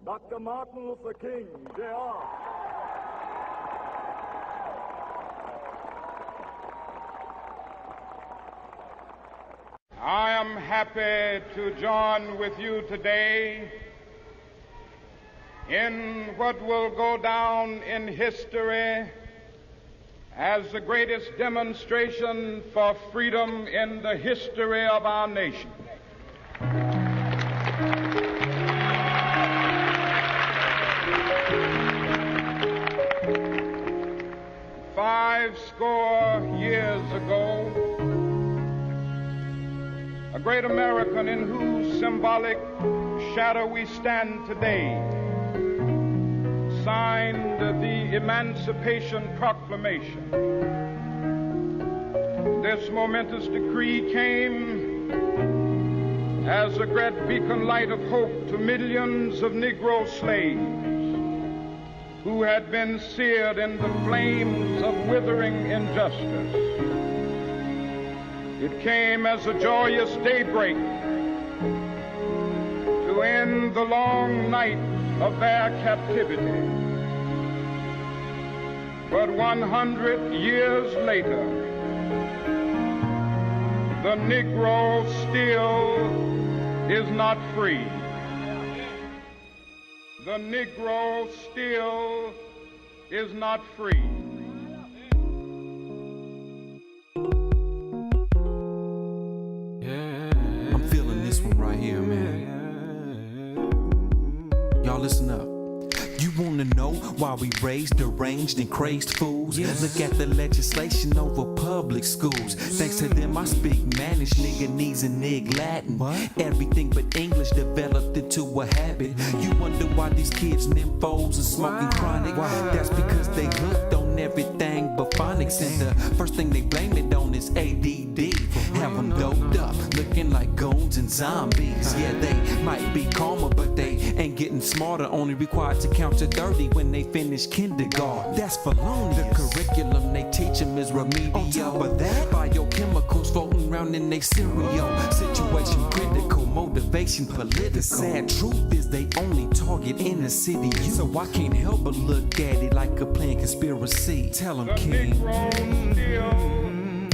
Dr. Martin Luther King, Jr. I am happy to join with you today in what will go down in history as the greatest demonstration for freedom in the history of our nation. Fivescore years ago, a great American in whose symbolic shadow we stand today signed the Emancipation Proclamation. This momentous decree came as a great beacon light of hope to millions of Negro slaves who had been seared in the flames of withering injustice. It came as a joyous daybreak to end the long night of their captivity. But 100 years later, the Negro still is not free. The Negro still is not free. I'm feeling this one right here, man. Y'all listen up. You wanna know why we raised deranged and crazed fools? Yes. Look at the legislation over public schools. Thanks to them I speak Manish, Nigganese, and Nig Latin. What? Everything but English developed into a habit. You wonder why these kids nymphos and smoking chronic. That's because they hooked on everything but phonics. And the first thing they blame it on is ADD. Have them doped up, looking like goons and zombies. Yeah, they might be calmer, but they ain't getting smarter. Only required to count to 30 when they finish kindergarten. That's felonious. The curriculum they teach them is remedial. On top of that, biochemicals floating around in their cereal. Situation critical, motivation political. The sad truth is they only target inner city youth. So I can't help but look at it like a planned conspiracy. Tell them, King. Negro still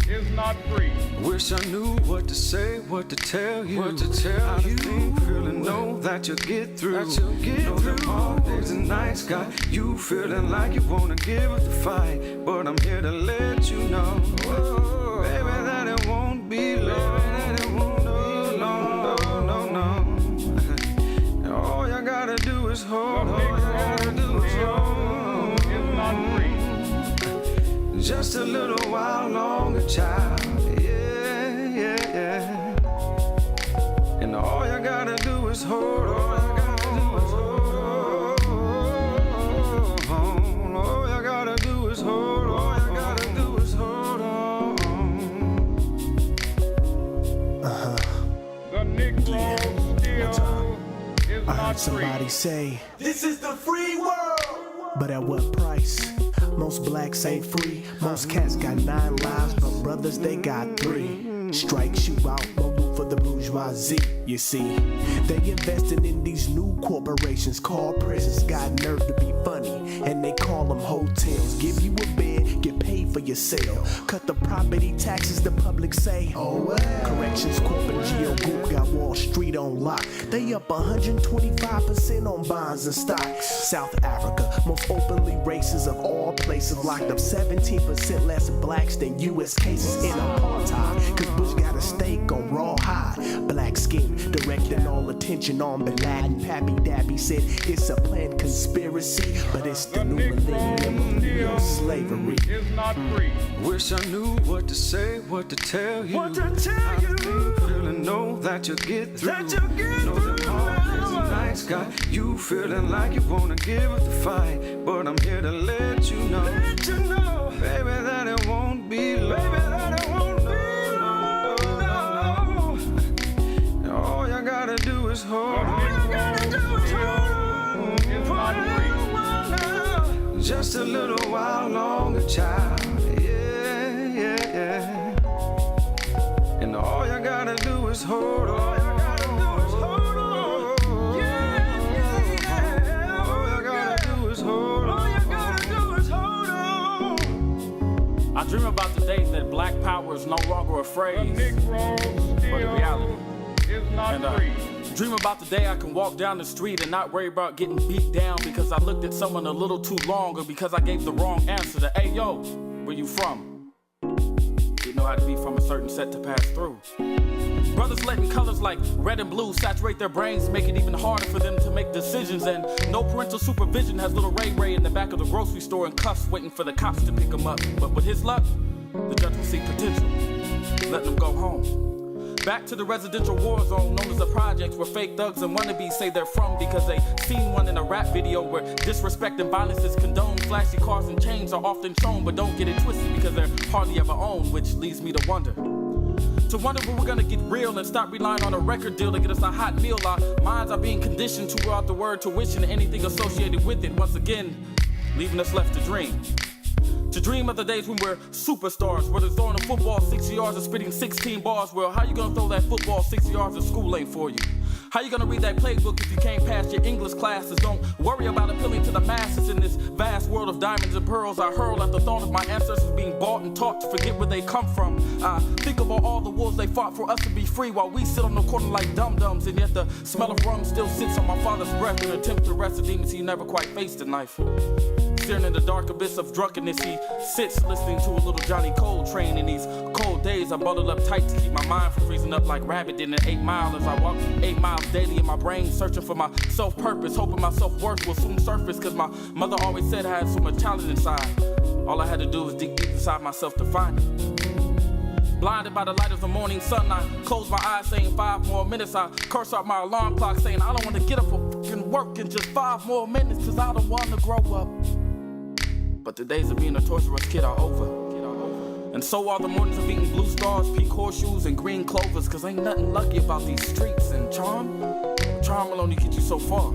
is not free. Wish I knew what to say, what to tell you. What to tell you. Think, feel and know that you'll get through. That you'll get know through. The hard days and nights got you feeling like you wanna give it the fight. But I'm here to let you know, oh, baby, that it won't be long. That it won't be long. No, no, no. All you gotta do is hold. All you gotta do is hold. Is not free. Just a little while longer, child. Yeah. And all you gotta do is hold on. All you gotta do is hold on. All you gotta do is hold on. All you gotta do is hold on. The Negro still is I not heard free. somebody say, this is the free world. But at what price? Most blacks ain't free. Most cats got 9 lives, but brothers, they got 3. Strike, shoot out, no loot for the bourgeoisie. You see, they investing in these new corporations called prisons. Got nerve to be funny, and they call them hotels. Give you a bed, get paid for your sale. Cut the property taxes, the public say. Oh well. Corrections Corp and Geo Group got Wall Street on lock. They up 125% on bonds and stocks. South Africa, most openly racist of all places, locked up 17% less blacks than U.S. cases in apartheid. Cause Bush got a stake on rawhide. Black skin, directing all attention on Bin Laden. Pappy Dabby said it's a planned conspiracy, but it's the new millennium of real slavery. Is not free. Wish I knew what to say, what to tell you. What to tell you. Think, feel and know that you'll get through. That you'll get know through. the hard days and nights got you feeling like you wanna give it the fight. But I'm here to let you know, baby, that it won't be long. Baby, that it won't be long. No. All you gotta do is hold on. All you gotta do is hold on. Is not free. Just a little while longer, child. Yeah. And all you gotta do is hold on. All you gotta do is hold on. Yeah. Dream about the day that black power is no longer afraid, The Negro but a reality. still is not free. Dream about the day I can walk down the street and not worry about getting beat down because I looked at someone a little too long or because I gave the wrong answer to, hey yo, where you from? Didn't know how to be from a certain set to pass through. Brothers letting colors like red and blue saturate their brains, make it even harder for them to make decisions. And no parental supervision has little Ray in the back of the grocery store in cuffs waiting for the cops to pick him up. But with his luck, the judge will see potential, letting him go home. Back to the residential war zone known as the projects, where fake thugs and wannabes say they're from because they seen one in a rap video where disrespect and violence is condoned. Flashy cars and chains are often shown, but don't get it twisted because they're hardly ever owned, which leads me to wonder when we're gonna get real and stop relying on a record deal to get us a hot meal. Our minds are being conditioned to throughout the word tuition and anything associated with it, once again leaving us left to dream. To dream of the days when we're superstars, whether it's throwing a football 60 yards or spitting 16 bars. Well, how you gonna throw that football 60 yards if school ain't for you? How you gonna read that playbook if you can't pass your English classes? Don't worry about appealing to the masses in this vast world of diamonds and pearls. I hurl at the thought of my ancestors being bought and taught to forget where they come from. I think about all the wars they fought for us to be free while we sit on the corner like dum-dums, and yet the smell of rum still sits on my father's breath in an attempt to arrest the demons he never quite faced in life. Staring in the dark abyss of drunkenness, he sits listening to a little Johnny Coltrane. In these cold days, I bundled up tight to keep my mind from freezing up like rabbit in an 8 mile as I walk 8 miles daily in my brain, searching for my self-purpose, hoping my self-worth will soon surface, cause my mother always said I had so much talent inside. All I had to do was dig deep inside myself to find it. Blinded by the light of the morning sun, I close my eyes saying 5 more minutes. I curse out my alarm clock saying I don't want to get up for fucking work in just 5 more minutes, cause I don't want to grow up. But the days of being a Toys R Us kid are over. And so are the mornings of eating blue stars, pink horseshoes, and green clovers, cause ain't nothing lucky about these streets. And charm will only get you so far.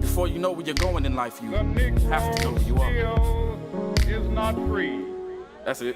Before you know where you're going in life, you have to know who you are. The Negro still is not free. That's it.